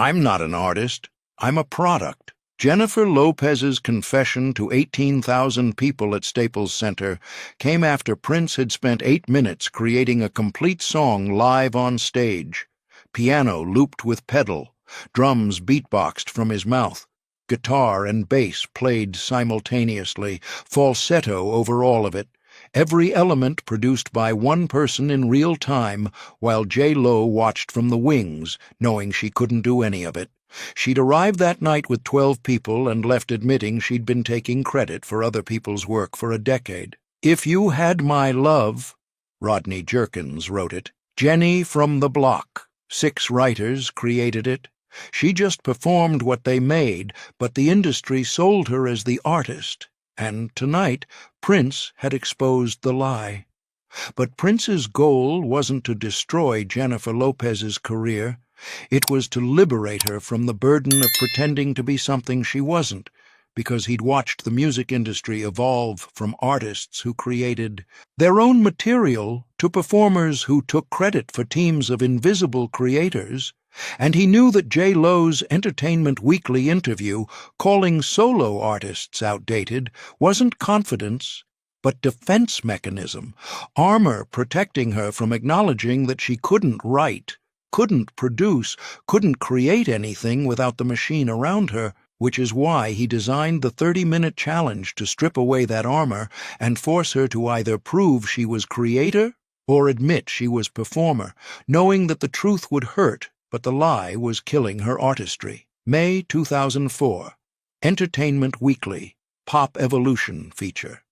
I'm not an artist. I'm a product. Jennifer Lopez's confession to 18,000 people at Staples Center came after Prince had spent 8 minutes creating a complete song live on stage. Piano looped with pedal, drums beatboxed from his mouth, guitar and bass played simultaneously, falsetto over all of it, every element produced by one person in real time, while J.Lo watched from the wings, knowing she couldn't do any of it. She'd arrived that night with 12 people and left admitting she'd been taking credit for other people's work for a decade. "If You Had My Love," Rodney Jerkins wrote it. Jenny from the Block. 6 writers created it. She just performed what they made, but the industry sold her as the artist. And tonight, Prince had exposed the lie. But Prince's goal wasn't to destroy Jennifer Lopez's career. It was to liberate her from the burden of pretending to be something she wasn't, because he'd watched the music industry evolve from artists who created their own material to performers who took credit for teams of invisible creators, and he knew that J.Lo's Entertainment Weekly interview calling solo artists outdated wasn't confidence, but defense mechanism, armor protecting her from acknowledging that she couldn't write, couldn't produce, couldn't create anything without the machine around her, which is why he designed the 30-minute challenge to strip away that armor and force her to either prove she was creator or admit she was performer, knowing that the truth would hurt, but the lie was killing her artistry. May 2004. Entertainment Weekly, Pop Evolution feature.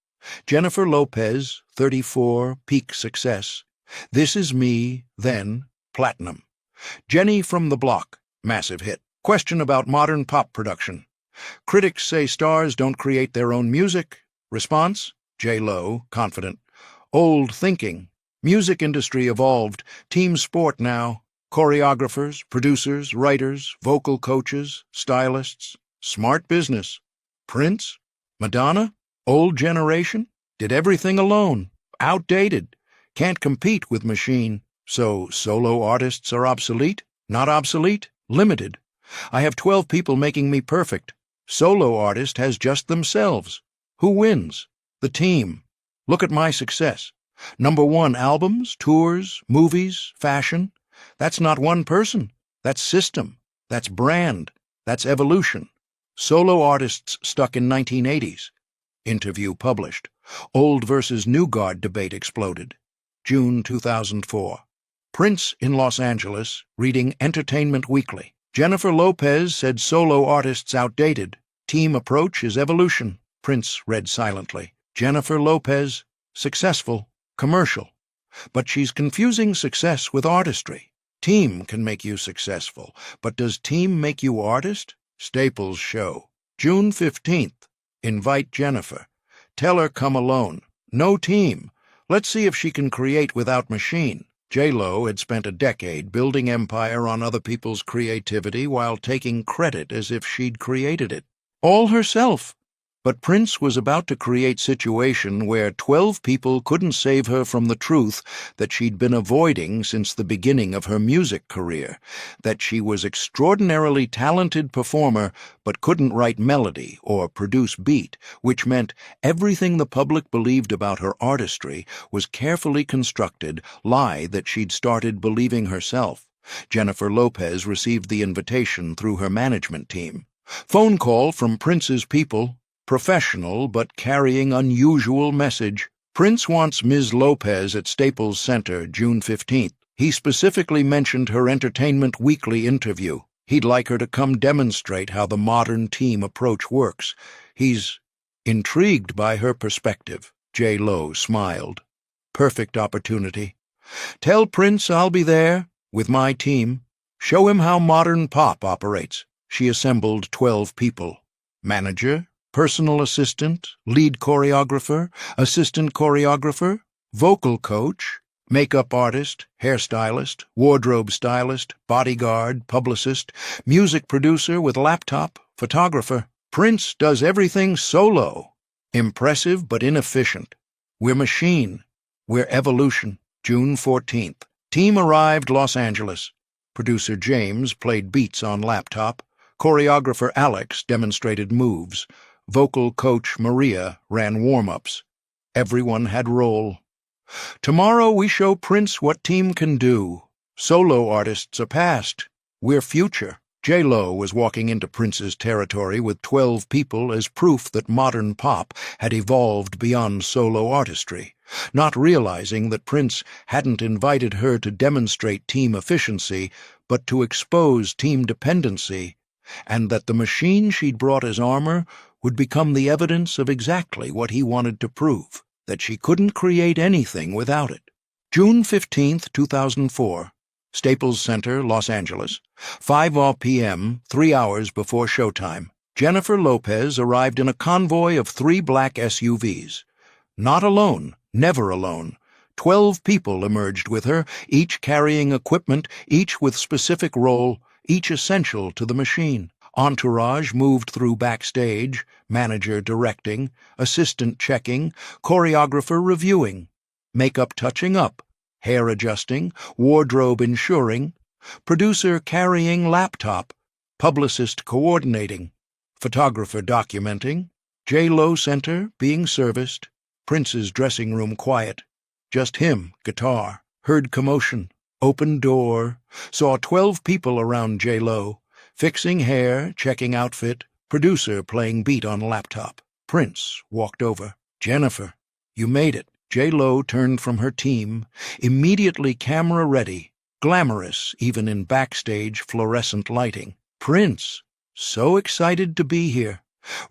Jennifer Lopez, 34, peak success. This Is Me, then, platinum. Jenny from the Block, massive hit. Question about modern pop production. Critics say stars don't create their own music. Response? J.Lo, confident. Old thinking. Music industry evolved. Team sport now. Choreographers, producers, writers, vocal coaches, stylists. Smart business. Prince? Madonna? Old generation? Did everything alone. Outdated. Can't compete with machine. So solo artists are obsolete? Not obsolete? Limited. I have 12 people making me perfect. Solo artist has just themselves. Who wins? The team. Look at my success. #1 albums, tours, movies, fashion. That's not one person. That's system. That's brand. That's evolution. Solo artists stuck in 1980s. Interview published. Old versus new guard debate exploded. June 2004. Prince in Los Angeles, reading Entertainment Weekly. Jennifer Lopez said solo artists outdated. Team approach is evolution. Prince read silently. Jennifer Lopez, successful, commercial. But she's confusing success with artistry. Team can make you successful, but does team make you artist? Staples Show. June 15th. Invite Jennifer. Tell her come alone. No team. Let's see if she can create without machine. J.Lo had spent a decade building empire on other people's creativity while taking credit as if she'd created it. All herself. But Prince was about to create situation where 12 people couldn't save her from the truth that she'd been avoiding since the beginning of her music career, that she was extraordinarily talented performer but couldn't write melody or produce beat, which meant everything the public believed about her artistry was carefully constructed lie that she'd started believing herself. Jennifer Lopez received the invitation through her management team. Phone call from Prince's people. Professional but carrying unusual message. Prince wants Ms. Lopez at Staples Center, June 15th. He specifically mentioned her Entertainment Weekly interview. He'd like her to come demonstrate how the modern team approach works. He's intrigued by her perspective. J.Lo smiled. Perfect opportunity. Tell Prince I'll be there with my team. Show him how modern pop operates. She assembled 12 people. Manager, personal assistant, lead choreographer, assistant choreographer, vocal coach, makeup artist, hairstylist, wardrobe stylist, bodyguard, publicist, music producer with laptop, photographer. Prince does everything solo. Impressive but inefficient. We're machine. We're evolution. June 14th. Team arrived Los Angeles. Producer James played beats on laptop. Choreographer Alex demonstrated moves. Vocal coach Maria ran warm-ups. Everyone had role. Tomorrow we show Prince what team can do. Solo artists are past. We're future. J-Lo was walking into Prince's territory with 12 people as proof that modern pop had evolved beyond solo artistry, not realizing that Prince hadn't invited her to demonstrate team efficiency, but to expose team dependency, and that the machine she'd brought as armor would become the evidence of exactly what he wanted to prove, that she couldn't create anything without it. June 15, 2004. Staples Center, Los Angeles. 5 p.m., 3 hours before showtime. Jennifer Lopez arrived in a convoy of 3 black SUVs. Not alone, never alone. 12 people emerged with her, each carrying equipment, each with specific role, each essential to the machine. Entourage moved through backstage, manager directing, assistant checking, choreographer reviewing, makeup touching up, hair adjusting, wardrobe ensuring, producer carrying laptop, publicist coordinating, photographer documenting, J-Lo Center being serviced, Prince's dressing room quiet, just him, guitar, heard commotion, open door, saw 12 people around J-Lo, fixing hair, checking outfit, producer playing beat on laptop. Prince walked over. Jennifer, you made it. J-Lo turned from her team, immediately camera ready, glamorous even in backstage fluorescent lighting. Prince, so excited to be here,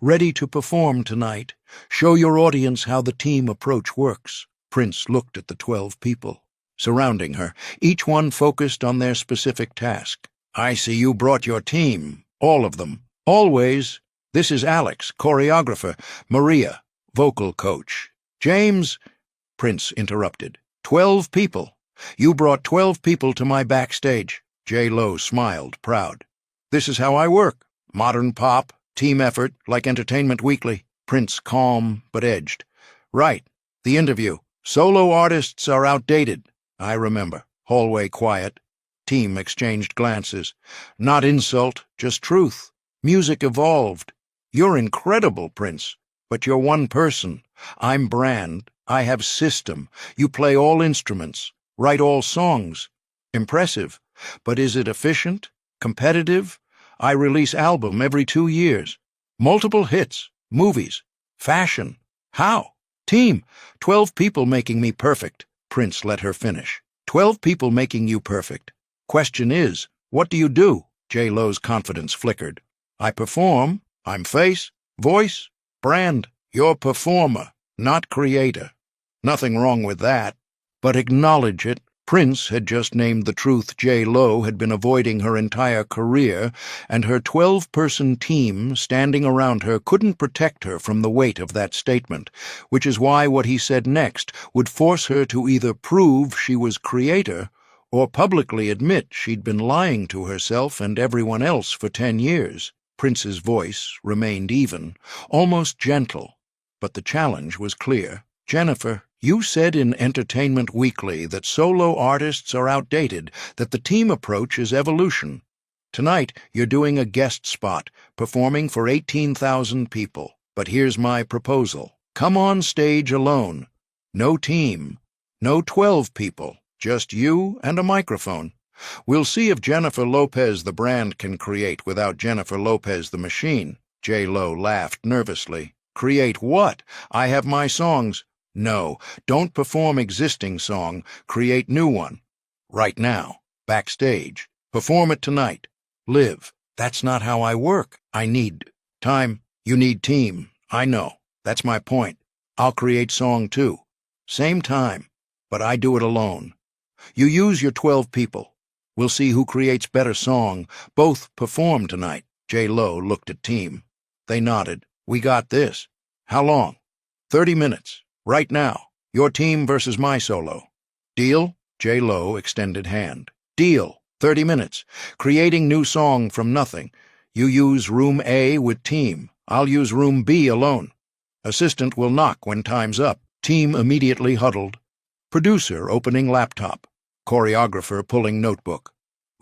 ready to perform tonight. Show your audience how the team approach works. Prince looked at the 12 people surrounding her, each one focused on their specific task. I see you brought your team, all of them. Always. This is Alex, choreographer, Maria, vocal coach. James, Prince interrupted. 12 people. You brought 12 people to my backstage. J-Lo smiled, proud. This is how I work. Modern pop, team effort, like Entertainment Weekly. Prince calm but edged. Right. The interview. Solo artists are outdated. I remember. Hallway quiet. Team exchanged glances. Not insult, just truth. Music evolved. You're incredible, Prince. But you're one person. I'm brand. I have system. You play all instruments. Write all songs. Impressive. But is it efficient? Competitive? I release album every 2 years. Multiple hits. Movies. Fashion. How? Team. 12 people making me perfect. Prince let her finish. 12 people making you perfect. Question is, what do you do? J-Lo's confidence flickered. I perform. I'm face, voice, brand. You're performer, not creator. Nothing wrong with that. But acknowledge it. Prince had just named the truth J-Lo had been avoiding her entire career, and her 12-person team standing around her couldn't protect her from the weight of that statement, which is why what he said next would force her to either prove she was creator or publicly admit she'd been lying to herself and everyone else for 10 years. Prince's voice remained even, almost gentle, but the challenge was clear. Jennifer, you said in Entertainment Weekly that solo artists are outdated, that the team approach is evolution. Tonight, you're doing a guest spot, performing for 18,000 people. But here's my proposal. Come on stage alone. No team. No 12 people. Just you and a microphone. We'll see if Jennifer Lopez the brand can create without Jennifer Lopez the machine. J-Lo laughed nervously. Create what? I have my songs. No, don't perform existing song. Create new one. Right now. Backstage. Perform it tonight. Live. That's not how I work. I need time. You need team. I know. That's my point. I'll create song too. Same time. But I do it alone. You use your 12 people. We'll see who creates better song. Both perform tonight. J-Lo looked at team. They nodded. We got this. How long? 30 minutes. Right now. Your team versus my solo. Deal? J-Lo extended hand. Deal. 30 minutes. Creating new song from nothing. You use room A with team. I'll use room B alone. Assistant will knock when time's up. Team immediately huddled. Producer opening laptop. Choreographer pulling notebook.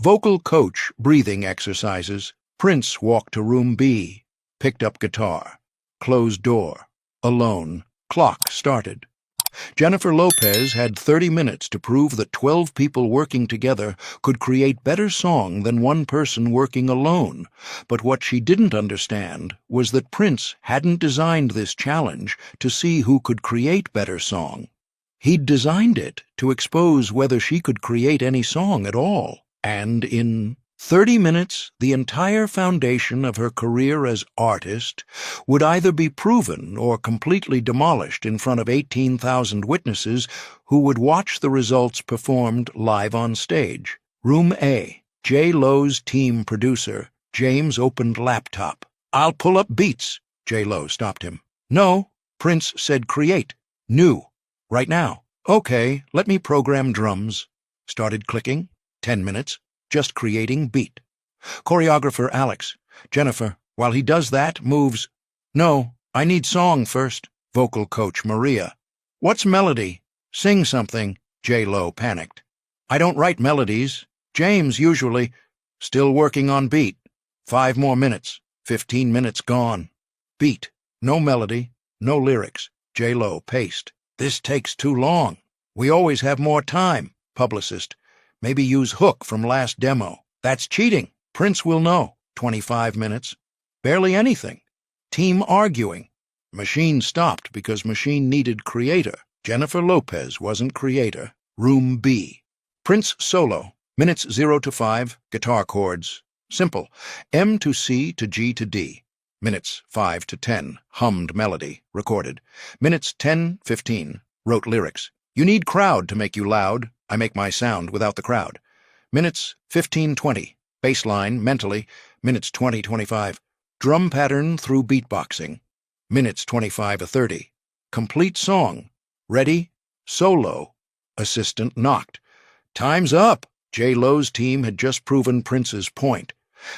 Vocal coach, breathing exercises. Prince walked to room B, picked up guitar. Closed door. Alone. Clock started. Jennifer Lopez had 30 minutes to prove that 12 people working together could create better song than one person working alone. But what she didn't understand was that Prince hadn't designed this challenge to see who could create better song. He'd designed it to expose whether she could create any song at all. And in 30 minutes, the entire foundation of her career as artist would either be proven or completely demolished in front of 18,000 witnesses who would watch the results performed live on stage. Room A. J-Lo's team producer, James, opened laptop. "I'll pull up beats." J-Lo stopped him. "No," Prince said, "create. New. Right now." "Okay, let me program drums." Started clicking. 10 minutes. Just creating beat. Choreographer Alex. "Jennifer, while he does that, moves." "No, I need song first." Vocal coach Maria. "What's melody? Sing something." J-Lo panicked. "I don't write melodies. James usually." Still working on beat. 5 more minutes. 15 minutes gone. Beat. No melody. No lyrics. J-Lo paced. "This takes too long. We always have more time." Publicist. "Maybe use hook from last demo." "That's cheating. Prince will know." 25 minutes. Barely anything. Team arguing. Machine stopped because machine needed creator. Jennifer Lopez wasn't creator. Room B. Prince solo. Minutes 0 to 5. Guitar chords. Simple. M to C to G to D. Minutes 5 to 10. Hummed melody. Recorded. Minutes 10-15. Wrote lyrics. "You need crowd to make you loud. I make my sound without the crowd." Minutes 15-20. Bassline, mentally. Minutes 20-25. Drum pattern through beatboxing. Minutes 25-30. Complete song. Ready? Solo. Assistant knocked. "Time's up." J-Lo's team had just proven Prince's point,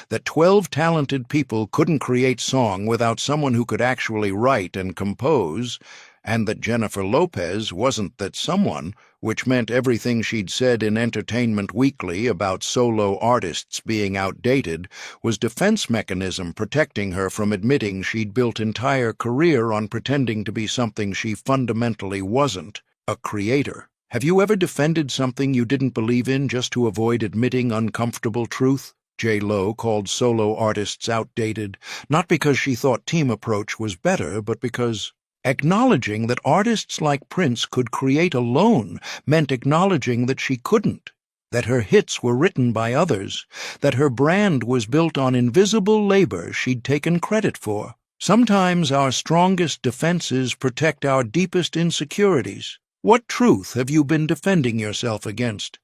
that 12 talented people couldn't create song without someone who could actually write and compose, and that Jennifer Lopez wasn't that someone, which meant everything she'd said in Entertainment Weekly about solo artists being outdated was defense mechanism protecting her from admitting she'd built entire career on pretending to be something she fundamentally wasn't, a creator. Have you ever defended something you didn't believe in just to avoid admitting uncomfortable truth? J-Lo called solo artists outdated, not because she thought team approach was better, but because acknowledging that artists like Prince could create alone meant acknowledging that she couldn't, that her hits were written by others, that her brand was built on invisible labor she'd taken credit for. Sometimes our strongest defenses protect our deepest insecurities. What truth have you been defending yourself against?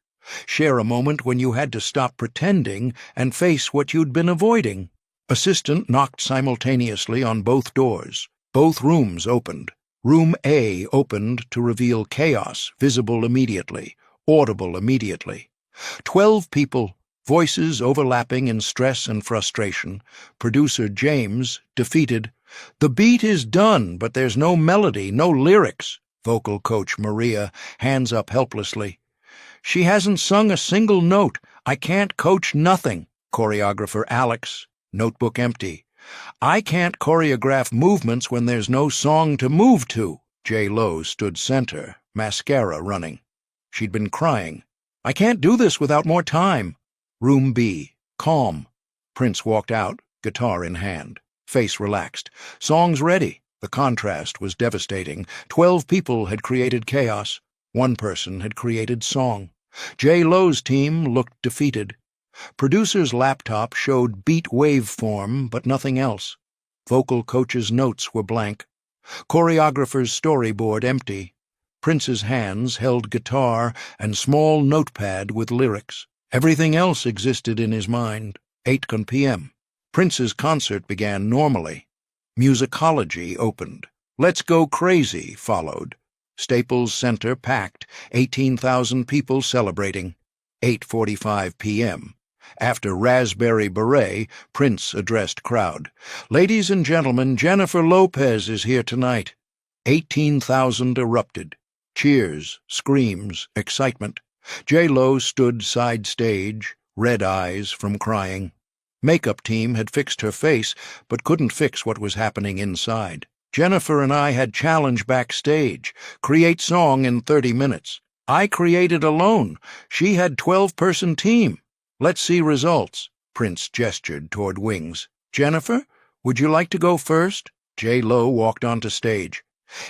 Share a moment when you had to stop pretending and face what you'd been avoiding. Assistant knocked simultaneously on both doors. Both rooms opened. Room A opened to reveal chaos, visible immediately, audible immediately. 12 people, voices overlapping in stress and frustration. Producer James, defeated. "The beat is done, but there's no melody, no lyrics." Vocal coach Maria, hands up helplessly. "She hasn't sung a single note. I can't coach nothing." Choreographer Alex, notebook empty. "I can't choreograph movements when there's no song to move to." J-Lo stood center, mascara running. She'd been crying. "I can't do this without more time." Room B, calm. Prince walked out, guitar in hand. Face relaxed. Songs ready. The contrast was devastating. 12 people had created chaos. One person had created song. J-Lo's team looked defeated. Producer's laptop showed beat waveform, but nothing else. Vocal coach's notes were blank. Choreographer's storyboard empty. Prince's hands held guitar and small notepad with lyrics. Everything else existed in his mind. 8 p.m. Prince's concert began normally. Musicology opened. Let's Go Crazy followed. Staples Center packed, 18,000 people celebrating. 8:45 p.m. After Raspberry Beret, Prince addressed crowd. "Ladies and gentlemen, Jennifer Lopez is here tonight." 18,000 erupted. Cheers, screams, excitement. J-Lo stood side stage, red eyes from crying. Makeup team had fixed her face, but couldn't fix what was happening inside. Jennifer and I had challenge backstage. Create song in 30 minutes. I created alone. She had 12-person team. Let's see results. Prince gestured toward Wings. Jennifer, would you like to go first? J-Lo walked onto stage.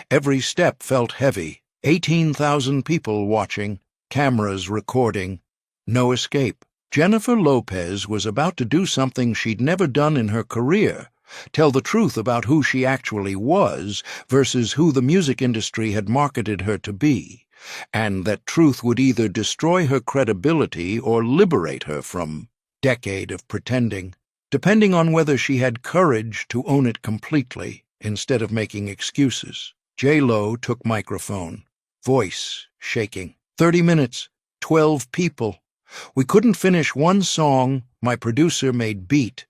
Every step felt heavy. 18,000 people watching. Cameras recording. No escape. Jennifer Lopez was about to do something she'd never done in her career. Tell the truth about who she actually was versus who the music industry had marketed her to be. And that truth would either destroy her credibility or liberate her from a decade of pretending, depending on whether she had courage to own it completely instead of making excuses. J-Lo took microphone, voice shaking. 30 minutes, 12 people. We couldn't finish one song. My producer made beat,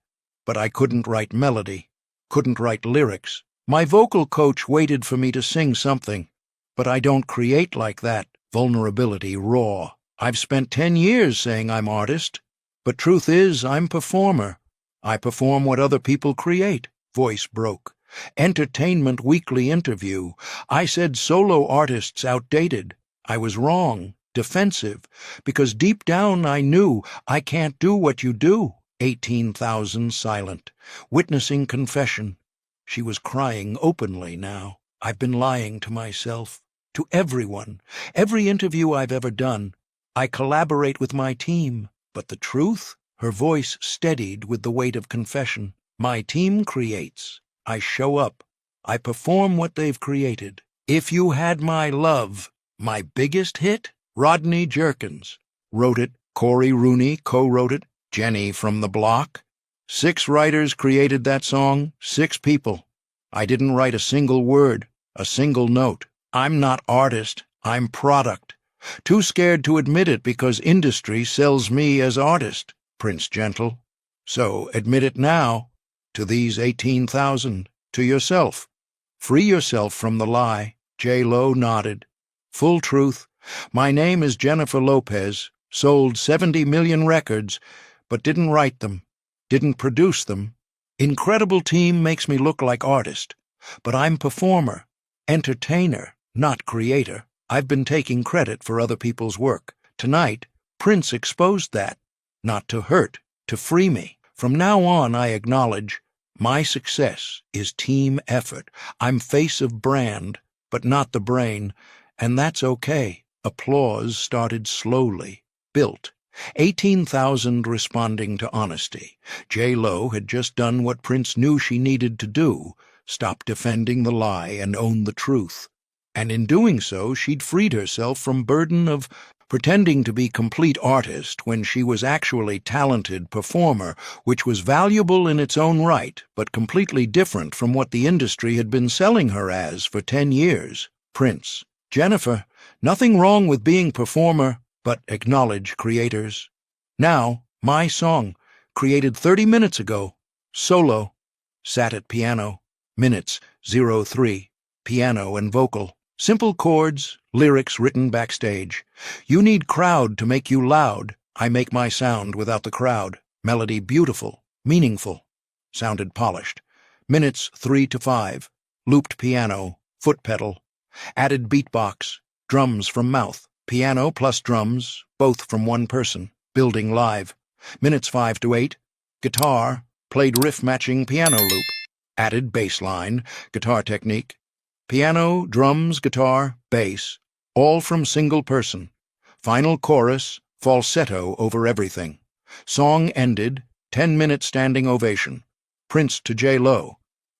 but I couldn't write melody, couldn't write lyrics. My vocal coach waited for me to sing something, but I don't create like that. Vulnerability raw. I've spent 10 years saying I'm artist, but truth is I'm performer. I perform what other people create. Voice broke. Entertainment Weekly interview. I said solo artists outdated. I was wrong. Defensive, because deep down I knew I can't do what you do. 18,000 silent, witnessing confession. She was crying openly now. I've been lying to myself, to everyone, every interview I've ever done. I collaborate with my team, but the truth? Her voice steadied with the weight of confession. My team creates. I show up. I perform what they've created. If You Had My Love, my biggest hit? Rodney Jerkins wrote it, Corey Rooney co-wrote it, Jenny from the Block. 6 writers created that song, 6 people. I didn't write a single word, a single note. I'm not artist, I'm product. Too scared to admit it because industry sells me as artist. Prince Gentle. So admit it now, to these 18,000, to yourself. Free yourself from the lie. J-Lo nodded. Full truth. My name is Jennifer Lopez, sold 70 million records, but didn't write them, didn't produce them. Incredible team makes me look like artist, but I'm performer, entertainer, not creator. I've been taking credit for other people's work. Tonight, Prince exposed that, not to hurt, to free me. From now on, I acknowledge my success is team effort. I'm face of brand, but not the brain, and that's okay. Applause started slowly, built. 18,000 responding to honesty. J-Lo had just done what Prince knew she needed to do, stop defending the lie and own the truth. And in doing so, she'd freed herself from burden of pretending to be complete artist when she was actually talented performer, which was valuable in its own right, but completely different from what the industry had been selling her as for 10 years. Prince. Jennifer, nothing wrong with being performer, but acknowledge creators. Now, my song, created 30 minutes ago, solo, sat at piano, minutes 03, piano and vocal, simple chords, lyrics written backstage. You need crowd to make you loud. I make my sound without the crowd. Melody beautiful, meaningful, sounded polished. Minutes 3 to 5, looped piano, foot pedal. Added beatbox, drums from mouth, piano plus drums, both from one person, building live. Minutes 5 to 8, guitar, played riff-matching piano loop. Added bass line, guitar technique. Piano, drums, guitar, bass, all from single person. Final chorus, falsetto over everything. Song ended, 10-minute standing ovation. Prince to J-Lo.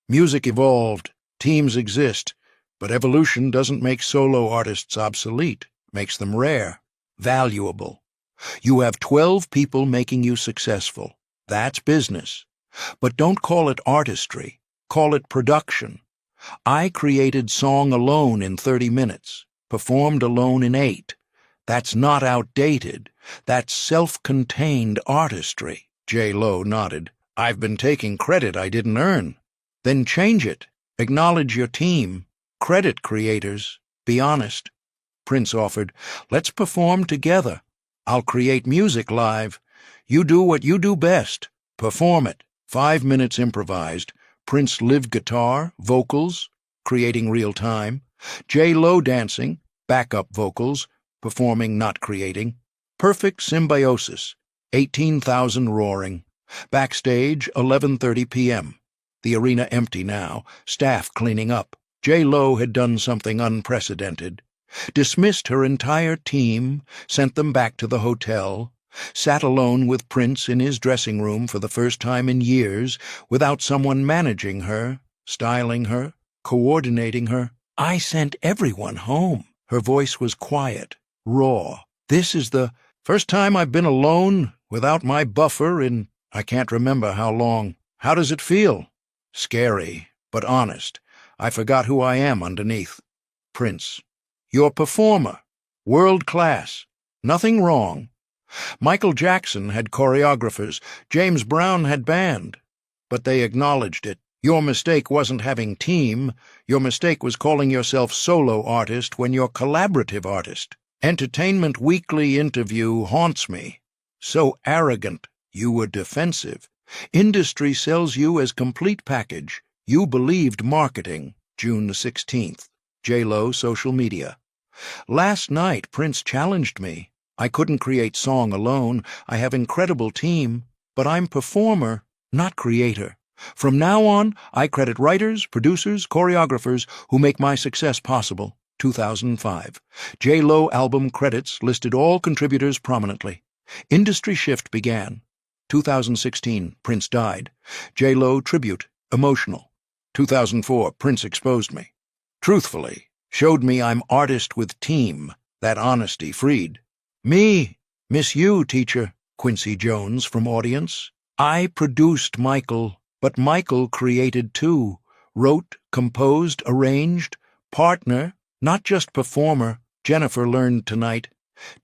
Music evolved, teams exist, but evolution doesn't make solo artists obsolete, makes them rare, valuable. You have 12 people making you successful. That's business. But don't call it artistry, call it production. I created song alone in 30 minutes, performed alone in 8. That's not outdated. That's self-contained artistry. J-Lo nodded. I've been taking credit I didn't earn. Then change it. Acknowledge your team. Credit creators. Be honest. Prince offered, let's perform together. I'll create music live. You do what you do best. Perform it. 5 minutes improvised. Prince live guitar, vocals, creating real time. J-Lo dancing, backup vocals, performing not creating. Perfect symbiosis. 18,000 roaring. Backstage, 11:30 p.m. The arena empty now, staff cleaning up. J-Lo had done something unprecedented. Dismissed her entire team, sent them back to the hotel, sat alone with Prince in his dressing room for the first time in years, without someone managing her, styling her, coordinating her. I sent everyone home. Her voice was quiet, raw. This is the first time I've been alone, without my buffer, in I can't remember how long. How does it feel? Scary, but honest. I forgot who I am underneath. Prince. Your performer. World class. Nothing wrong. Michael Jackson had choreographers. James Brown had band. But they acknowledged it. Your mistake wasn't having team. Your mistake was calling yourself solo artist when you're collaborative artist. Entertainment Weekly interview haunts me. So arrogant. You were defensive. Industry sells you as complete package. You believed marketing. June the 16th. J-Lo social media. Last night, Prince challenged me. I couldn't create song alone. I have incredible team, but I'm performer, not creator. From now on, I credit writers, producers, choreographers who make my success possible. 2005. J-Lo album credits listed all contributors prominently. Industry shift began. 2016, Prince died. J-Lo tribute, emotional. 2004, Prince exposed me. Truthfully, showed me I'm artist with team. That honesty freed. Me, miss you, teacher. Quincy Jones from audience. I produced Michael, but Michael created too. Wrote, composed, arranged. Partner, not just performer. Jennifer learned tonight.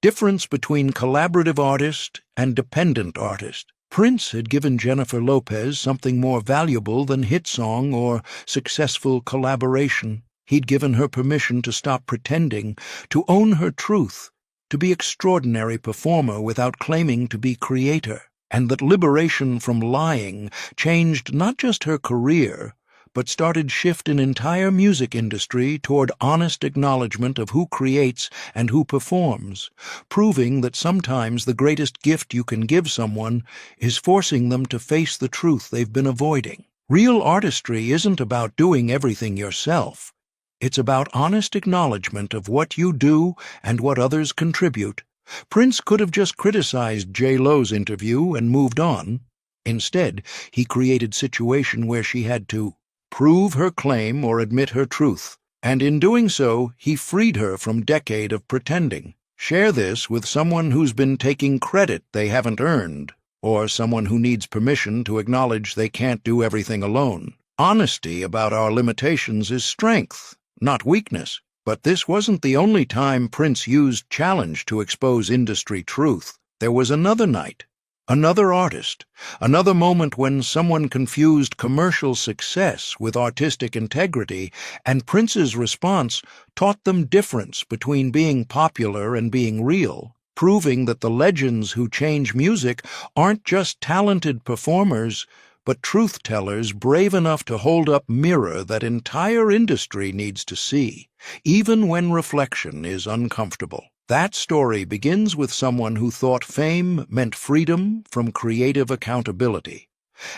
Difference between collaborative artist and dependent artist. Prince had given Jennifer Lopez something more valuable than hit song or successful collaboration. He'd given her permission to stop pretending, to own her truth, to be extraordinary performer without claiming to be creator, and that liberation from lying changed not just her career, but started shift an entire music industry toward honest acknowledgement of who creates and who performs, proving that sometimes the greatest gift you can give someone is forcing them to face the truth they've been avoiding. Real artistry isn't about doing everything yourself. It's about honest acknowledgement of what you do and what others contribute. Prince could have just criticized J-Lo's interview and moved on. Instead, he created a situation where she had to prove her claim or admit her truth, and in doing so, he freed her from a decade of pretending. Share this with someone who's been taking credit they haven't earned, or someone who needs permission to acknowledge they can't do everything alone. Honesty about our limitations is strength, not weakness. But this wasn't the only time Prince used challenge to expose industry truth. There was another night. Another artist, another moment when someone confused commercial success with artistic integrity, and Prince's response taught them difference between being popular and being real, proving that the legends who change music aren't just talented performers, but truth-tellers brave enough to hold up mirror that entire industry needs to see, even when reflection is uncomfortable. That story begins with someone who thought fame meant freedom from creative accountability,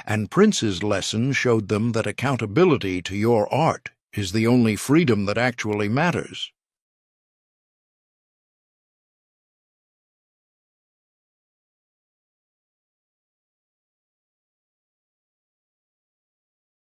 and Prince's lesson showed them that accountability to your art is the only freedom that actually matters.